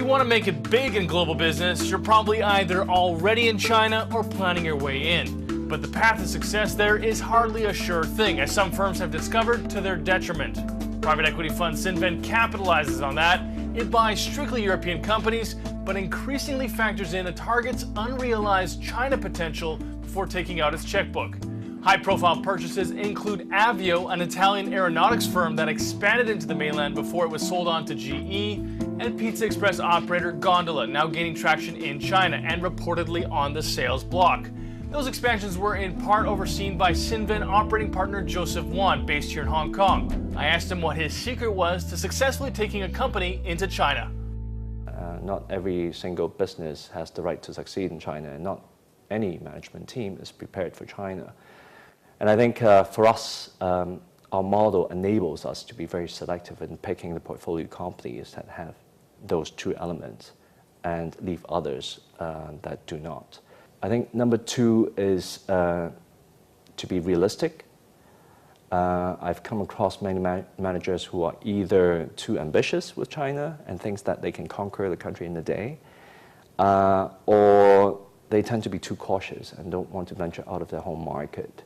want to make it big in global business, you're probably either already in China or planning your way in. But the path to success there is hardly a sure thing, as some firms have discovered to their detriment. Private equity fund Cinven capitalizes on that. It buys strictly European companies, but increasingly factors in a target's unrealized China potential before taking out its checkbook. High-profile purchases include Avio, an Italian aeronautics firm that expanded into the mainland before it was sold on to GE, and Pizza Express operator Gondola, now gaining traction in China and reportedly on the sales block. Those expansions were in part overseen by Cinven operating partner Joseph Wan, based here in Hong Kong. I asked him what his secret was to successfully taking a company into China. Not every single business has the right to succeed in China, and not any management team is prepared for China. And I think for us, our model enables us to be very selective in picking the portfolio companies that have those two elements and leave others that do not. I think number two is to be realistic. I've come across many managers who are either too ambitious with China and thinks that they can conquer the country in a day, or they tend to be too cautious and don't want to venture out of their home market.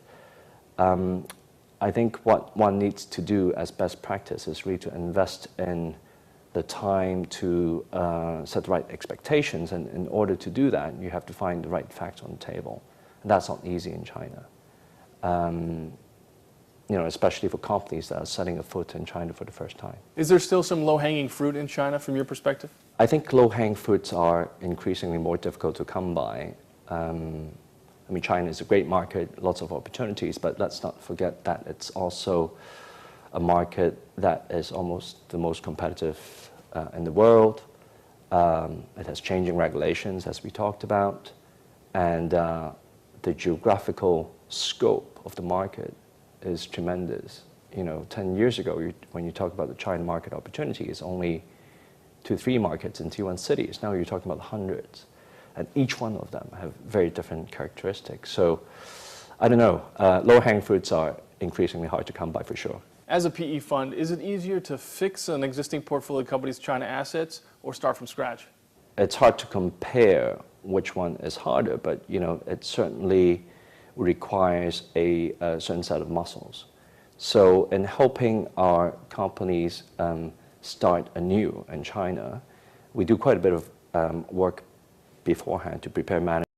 I think what one needs to do as best practice is really to invest in the time to set the right expectations, and in order to do that, you have to find the right facts on the table. And that's not easy in China. Especially for companies that are setting a foot in China for the first time. Is there still some low-hanging fruit in China from your perspective? I think low-hanging fruits are increasingly more difficult to come by. I mean, China is a great market, lots of opportunities, but let's not forget that it's also a market that is almost the most competitive in the world. It has changing regulations, as we talked about, and the geographical scope of the market is tremendous. 10 years ago, when you talk about the China market opportunity, it's only 2-3 markets in Tier 1 cities. Now you're talking about hundreds. And each one of them have very different characteristics. So, I don't know, low-hanging fruits are increasingly hard to come by for sure. As a PE fund, is it easier to fix an existing portfolio company's China assets or start from scratch? It's hard to compare which one is harder, but it certainly requires a certain set of muscles. So in helping our companies start anew in China, we do quite a bit of work beforehand to prepare management